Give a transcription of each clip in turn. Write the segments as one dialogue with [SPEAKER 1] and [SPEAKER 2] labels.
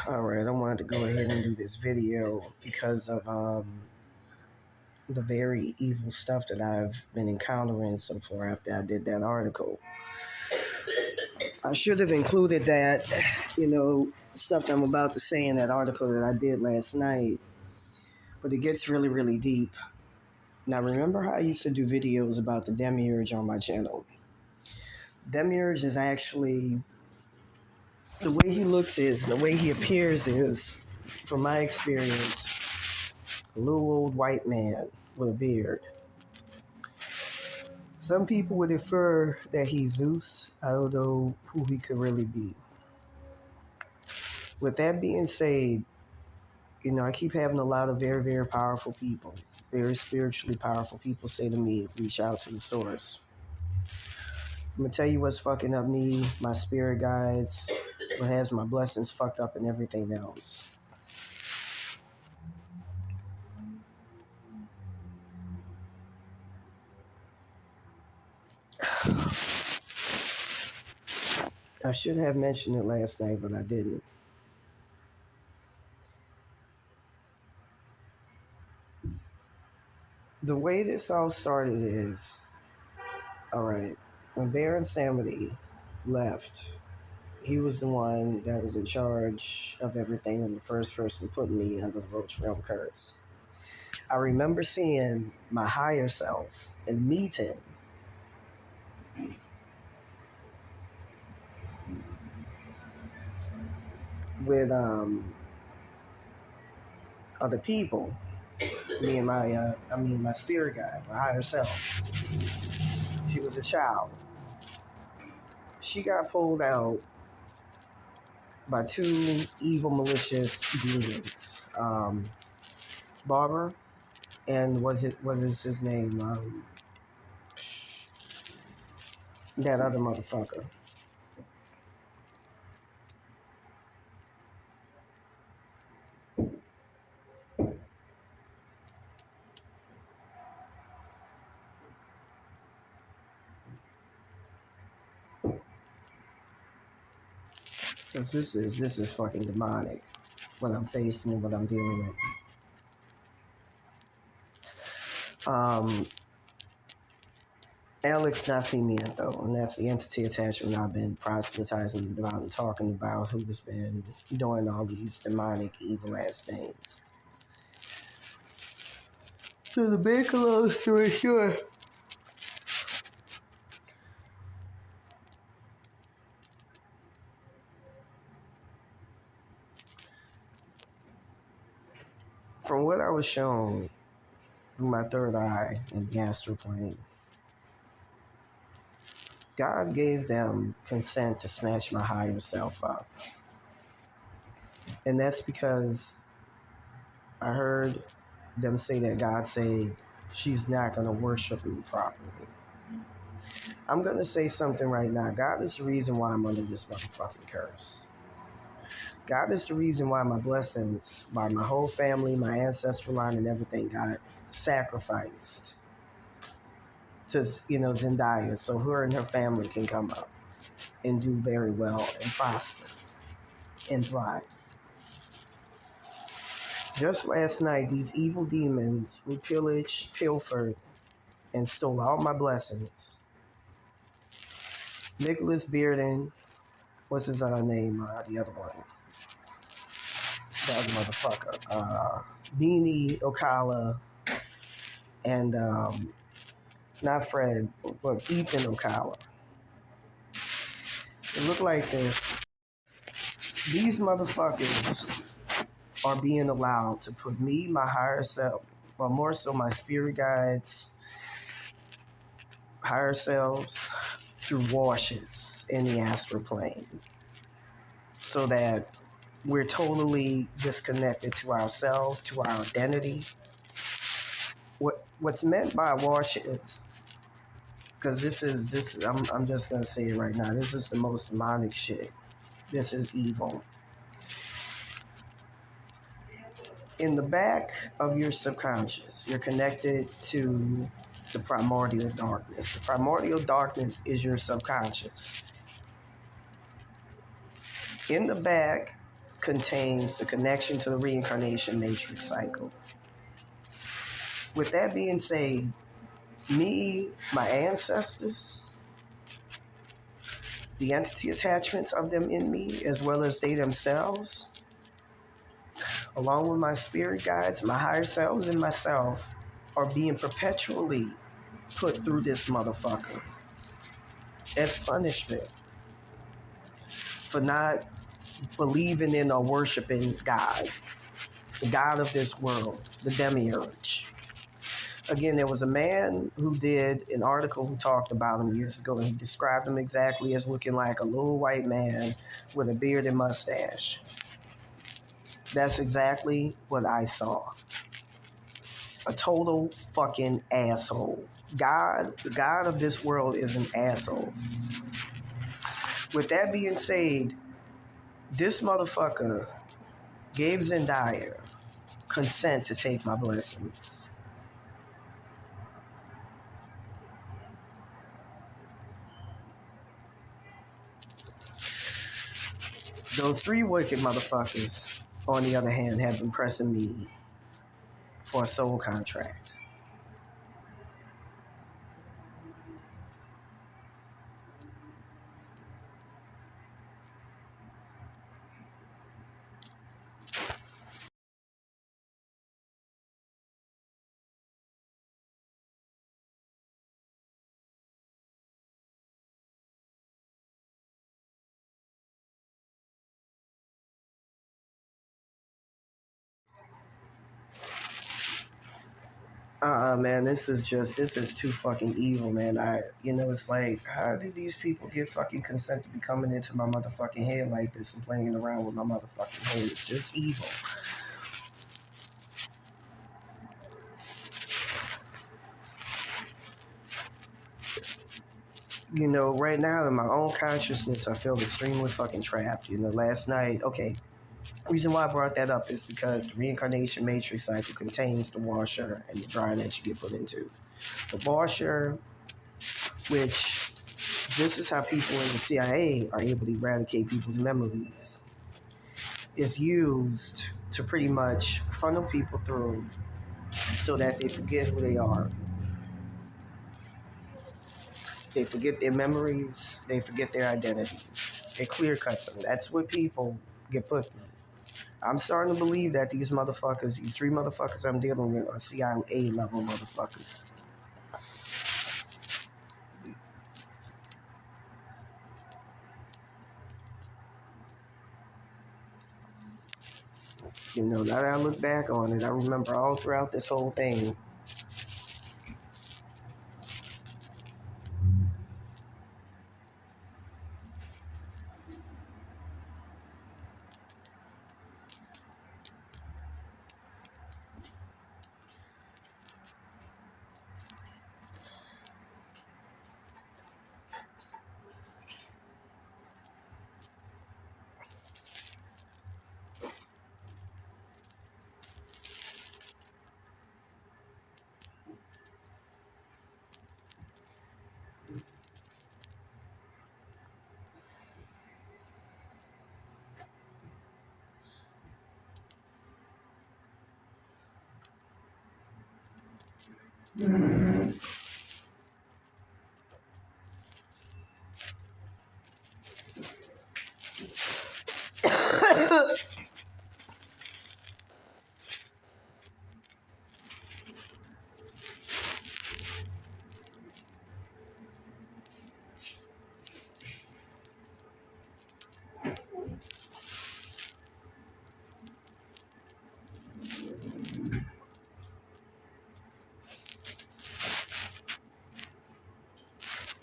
[SPEAKER 1] All right, I wanted to go ahead and do this video because of the very evil stuff that I've been encountering so far after I did that article. I should have included that, stuff that I'm about to say in that article that I did last night, but it gets really, really deep. Now, remember how I used to do videos about the demiurge on my channel? Demiurge is actually, the way he looks is, the way he appears is, from my experience, a little old white man with a beard. Some people would infer that he's Zeus. I don't know who he could really be. With that being said, I keep having a lot of very, very powerful people, very spiritually powerful people say to me, reach out to the source. I'm going to tell you what's fucking up me, my spirit guides, what has my blessings fucked up and everything else. I should have mentioned it last night, but I didn't. The way this all started is, all right, when Baron Samedi left, he was the one that was in charge of everything and the first person putting me under the Roach Realm curse. I remember seeing my higher self and meeting with other people. Me and my spirit guide, my higher self. She was a child. She got pulled out by two evil, malicious demons. Barber and what is his name? That other motherfucker. This is fucking demonic. What I'm facing and what I'm dealing with. Alex Nacimieto, and that's the entity attachment I've been proselytizing about and talking about, who's been doing all these demonic, evil ass things. So to make a long story short, from what I was shown through my third eye in the astral plane, God gave them consent to snatch my higher self up. And that's because I heard them say that God say she's not going to worship me properly. I'm going to say something right now. God is the reason why I'm under this motherfucking curse. God is the reason why my blessings, why my whole family, my ancestral line and everything got sacrificed to, Zendaya, so her and her family can come up and do very well and prosper and thrive. Just last night, these evil demons who pillaged, pilfered, and stole all my blessings. Nicholas Bearden, what's his other name? The other one. The other motherfucker. Nene Occala, and not Fred, but Ethan Occala. It looked like this. These motherfuckers are being allowed to put me, my higher self, well, more so my spirit guides, higher selves, through washes in the astral plane, so that we're totally disconnected to ourselves, to our identity. What's meant by washes, because this is I'm just gonna say it right now. This is the most demonic shit. This is evil. In the back of your subconscious, you're connected to the primordial darkness. The primordial darkness is your subconscious. In the back contains the connection to the reincarnation matrix cycle. With that being said, me, my ancestors, the entity attachments of them in me, as well as they themselves, along with my spirit guides, my higher selves, and myself, are being perpetually put through this motherfucker as punishment for not believing in or worshiping God, the God of this world, the demiurge. Again, there was a man who did an article who talked about him years ago, and he described him exactly as looking like a little white man with a beard and mustache. That's exactly what I saw. A total fucking asshole. God, the God of this world, is an asshole. With that being said, this motherfucker gave Zendaya consent to take my blessings. Those three wicked motherfuckers, on the other hand, have been pressing me for a soul contract. Man, this is too fucking evil, man. It's like, how did these people get fucking consent to be coming into my motherfucking head like this and playing around with my motherfucking head? It's just evil. Right now in my own consciousness, I feel extremely fucking trapped. Last night, okay, the reason why I brought that up is because the reincarnation matrix cycle contains the washer and the dryer that you get put into. The washer, which this is how people in the CIA are able to eradicate people's memories, is used to pretty much funnel people through so that they forget who they are. They forget their memories, they forget their identity. It clear cuts them. That's what people get put through. I'm starting to believe that these motherfuckers, these three motherfuckers I'm dealing with, are CIA level motherfuckers. Now that I look back on it, I remember all throughout this whole thing,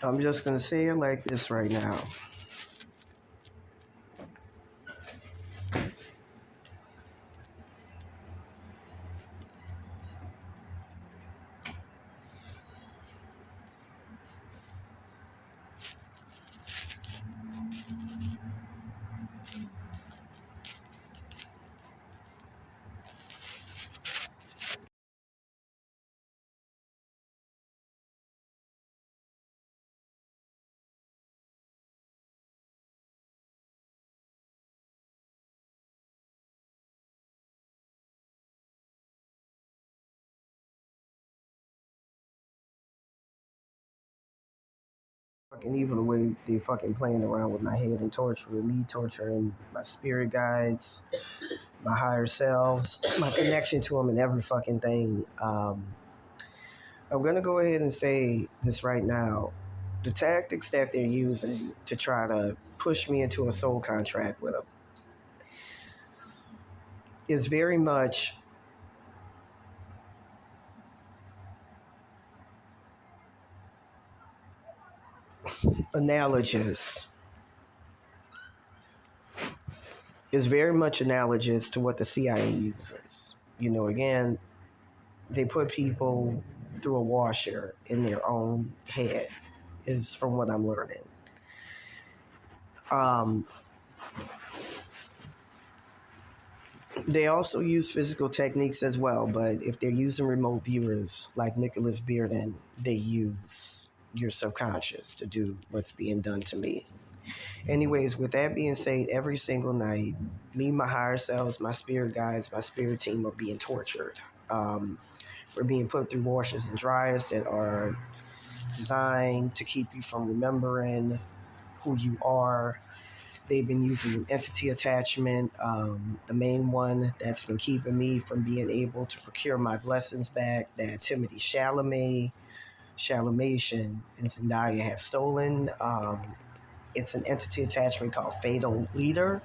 [SPEAKER 1] I'm just gonna say it like this right now. fucking evil the way they fucking playing around with my head and torturing me, torturing my spirit guides, my higher selves, my connection to them, and every fucking thing. I'm gonna go ahead and say this right now. The tactics that they're using to try to push me into a soul contract with them is very much analogous. Is very much analogous to what the CIA uses. You know, again, they put people through a washer in their own head, is from what I'm learning. Um, they also use physical techniques as well, but if they're using remote viewers like Nicholas Bearden, they use your subconscious to do what's being done to me. Anyways, with that being said, every single night, me, my higher selves, my spirit guides, my spirit team are being tortured. We're being put through washers and dryers that are designed to keep you from remembering who you are. They've been using an entity attachment, the main one that's been keeping me from being able to procure my blessings back, that Timothy Chalamation, and Zendaya have stolen. It's an entity attachment called Fatal Leader.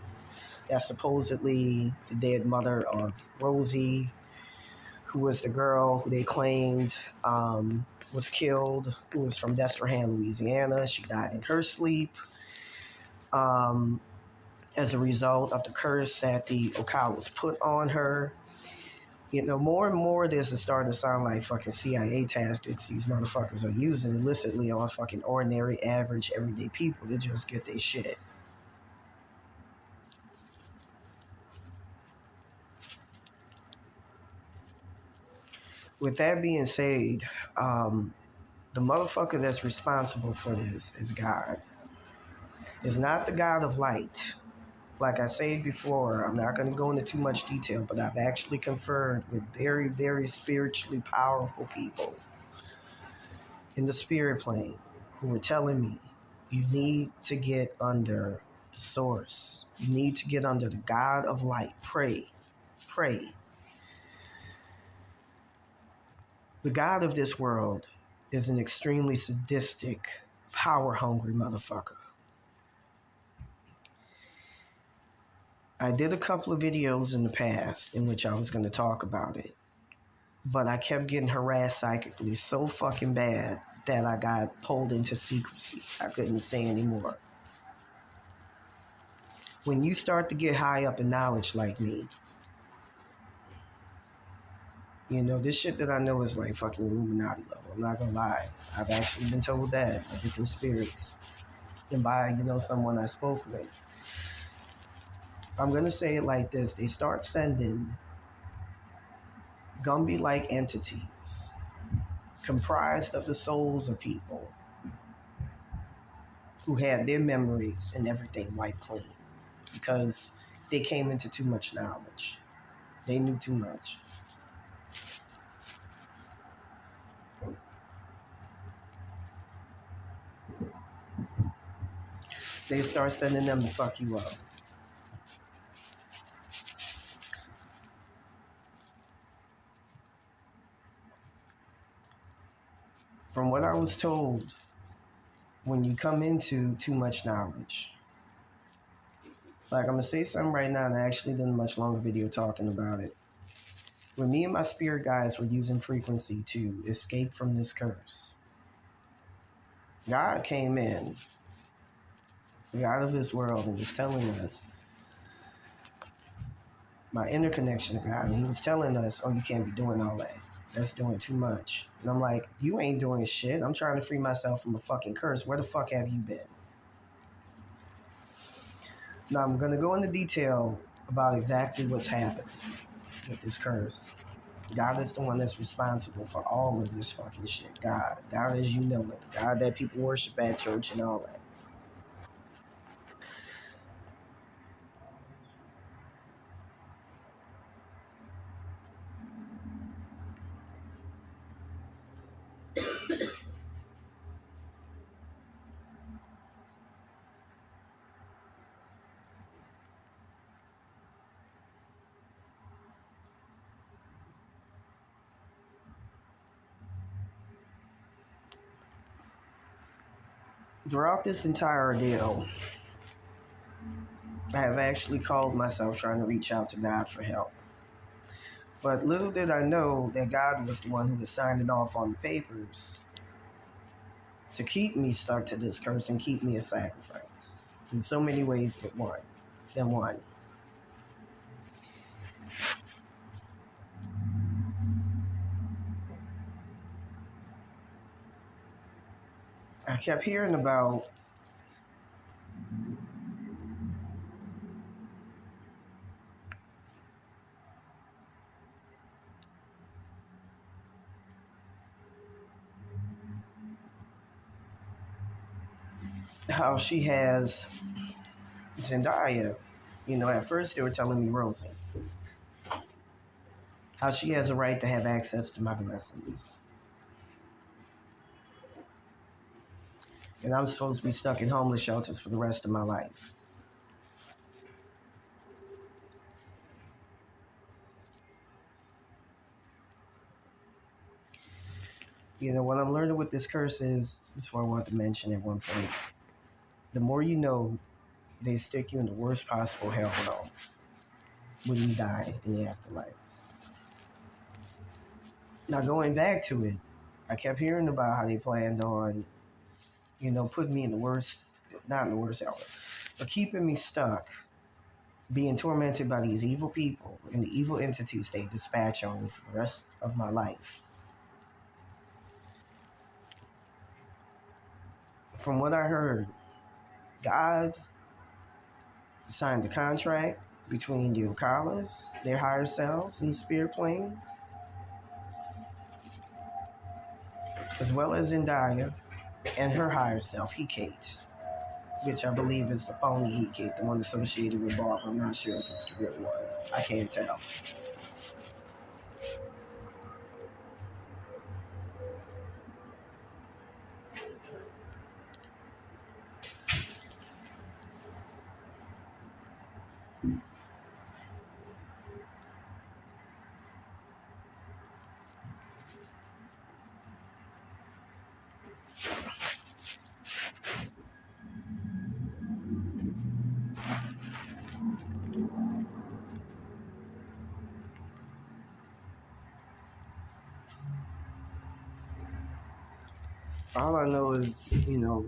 [SPEAKER 1] That's supposedly the dead mother of Rosie, who was the girl who they claimed was killed, who was from Destrehan, Louisiana. She died in her sleep um, as a result of the curse that the Occalas put on her. You know, more and more this is starting to sound like fucking CIA tactics these motherfuckers are using illicitly on fucking ordinary, average, everyday people to just get their shit. With that being said, the motherfucker that's responsible for this is God. It's not the God of light. Like I said before, I'm not going to go into too much detail, but I've actually conferred with very, very spiritually powerful people in the spirit plane who were telling me, you need to get under the source. You need to get under the God of light. Pray. Pray. The God of this world is an extremely sadistic, power hungry motherfucker. I did a couple of videos in the past in which I was going to talk about it, but I kept getting harassed psychically so fucking bad that I got pulled into secrecy. I couldn't say anymore. When you start to get high up in knowledge like me, you know, this shit that I know is like fucking Illuminati level. I'm not gonna lie. I've actually been told that by different spirits and by, you know, someone I spoke with. I'm gonna say it like this. They start sending Gumby-like entities comprised of the souls of people who had their memories and everything wiped clean because they came into too much knowledge. They knew too much. They start sending them to fuck you up. From what I was told, when you come into too much knowledge, like I'm gonna say something right now, and I actually did a much longer video talking about it. When me and my spirit guides were using frequency to escape from this curse, God came in, the God of this world, and was telling us, my interconnection to God, and he was telling us, oh, you can't be doing all that. That's doing too much. And I'm like, you ain't doing shit. I'm trying to free myself from a fucking curse. Where the fuck have you been? Now, I'm going to go into detail about exactly what's happening with this curse. God is the one that's responsible for all of this fucking shit. God. God as you know it. The God that people worship at church and all that. Throughout this entire ordeal, I have actually called myself trying to reach out to God for help. But little did I know that God was the one who was signing off on the papers to keep me stuck to this curse and keep me a sacrifice in so many ways but one. I kept hearing about how she has Zendaya. At first they were telling me Rosie. How she has a right to have access to my blessings. And I'm supposed to be stuck in homeless shelters for the rest of my life. What I'm learning with this curse is what I wanted to mention at one point. The more you know, they stick you in the worst possible hell realm when you die in the afterlife. Now, going back to it, I kept hearing about how they planned on, putting me in the worst, not in the worst hell, but keeping me stuck, being tormented by these evil people and the evil entities they dispatch on me for the rest of my life. From what I heard, God signed a contract between the Occalas, their higher selves in the spirit plane, as well as Zendaya and her higher self, Hecate, which I believe is the phony Hecate, the one associated with Barbara. I'm not sure if it's the real one. I can't tell. All I know is, I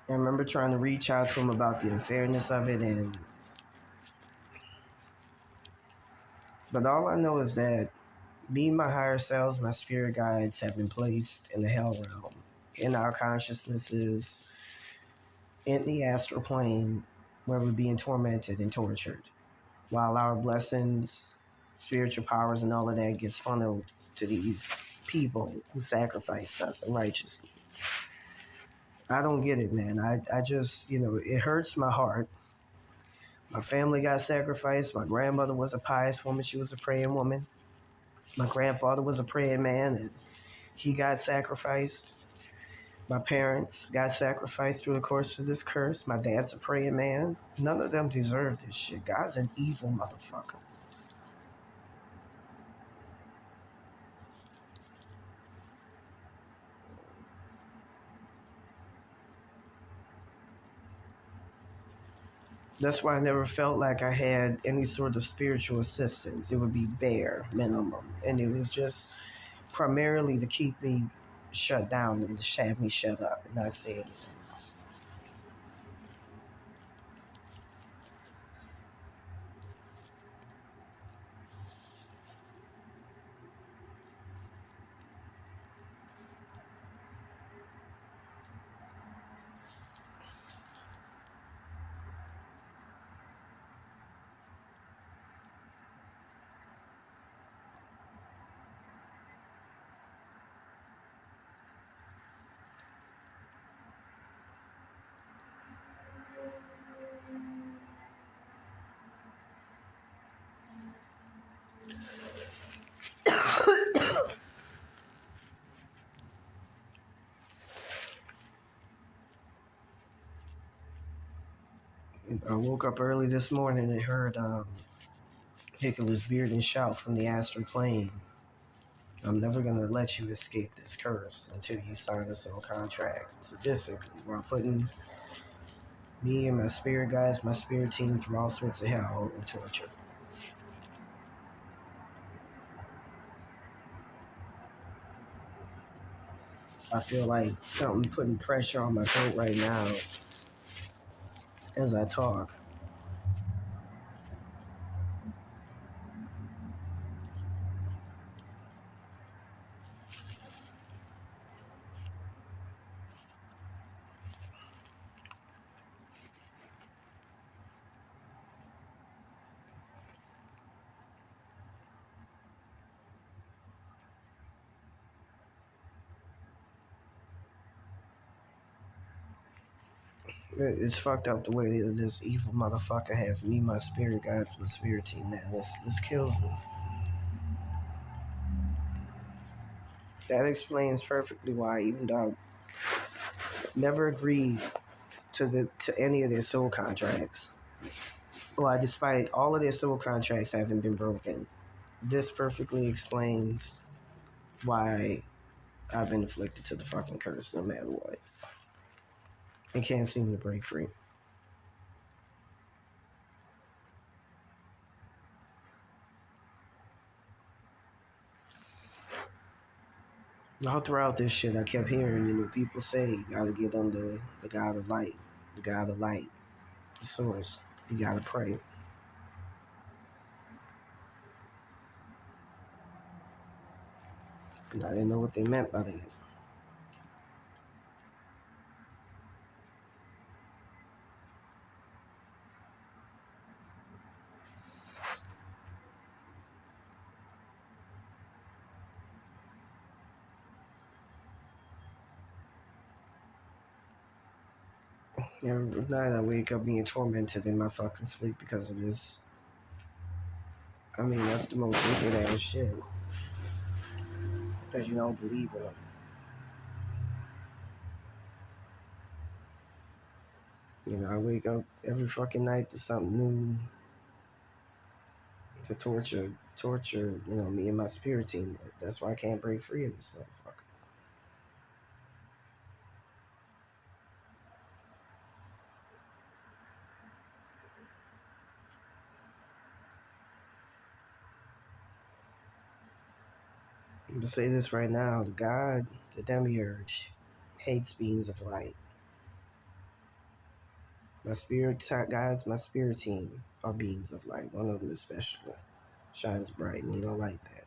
[SPEAKER 1] remember trying to reach out to him about the unfairness of it, but all I know is that me, my higher selves, my spirit guides have been placed in the hell realm, in our consciousnesses, in the astral plane, where we're being tormented and tortured, while our blessings, spiritual powers, and all of that gets funneled to these people who sacrificed us unrighteously. I don't get it, man. I just, it hurts my heart. My family got sacrificed. My grandmother was a pious woman. She was a praying woman. My grandfather was a praying man, and he got sacrificed. My parents got sacrificed through the course of this curse. My dad's a praying man. None of them deserve this shit. God's an evil motherfucker. That's why I never felt like I had any sort of spiritual assistance. It would be bare minimum. And it was just primarily to keep me shut down and to have me shut up and not say anything. I woke up early this morning and heard Nicholas Bearden shout from the astral plane. I'm never gonna let you escape this curse until you sign a soul contract. Sadistically, while putting me and my spirit guides, my spirit team through all sorts of hell and torture. I feel like something putting pressure on my throat right now as I talk. It's fucked up the way that this evil motherfucker has me, my spirit guides, my spirit team. Man, this kills me. That explains perfectly why, even though I never agreed to any of their soul contracts, why despite all of their soul contracts having been broken, this perfectly explains why I've been afflicted to the fucking curse no matter what. I can't seem to break free. All throughout this shit, I kept hearing, people say you gotta get under the God of light, the God of light, the source. You gotta pray. And I didn't know what they meant by that. Every night I wake up being tormented in my fucking sleep because of this. I mean, that's the most wicked ass shit. Because you don't believe in them. I wake up every fucking night to something new to torture, me and my spirit team. That's why I can't break free of this motherfucker. I'm gonna say this right now: the demiurge, hates beings of light. My spirit guides, my spirit team are beings of light. One of them especially shines bright, and he don't like that.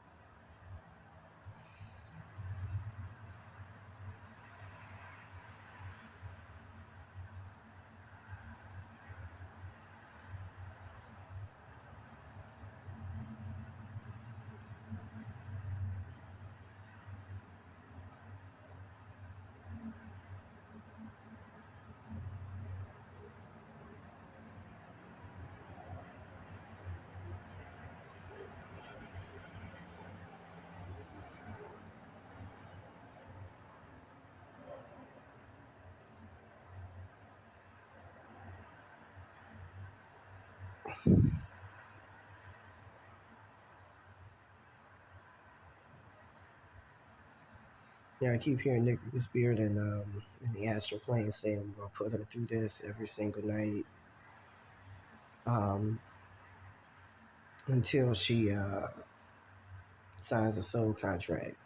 [SPEAKER 1] Yeah, I keep hearing Nicholas Bearden in the astral plane saying I'm gonna put her through this every single night um, until she signs a soul contract.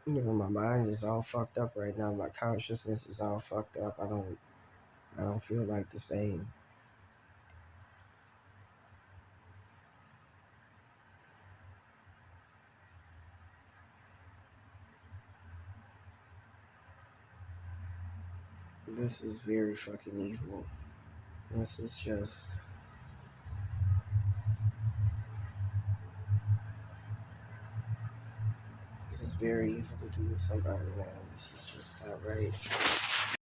[SPEAKER 1] My mind is all fucked up right now. My consciousness is all fucked up. I don't feel like the same. This is very fucking evil. This is just. This is very evil to do to somebody, man. This is just not right.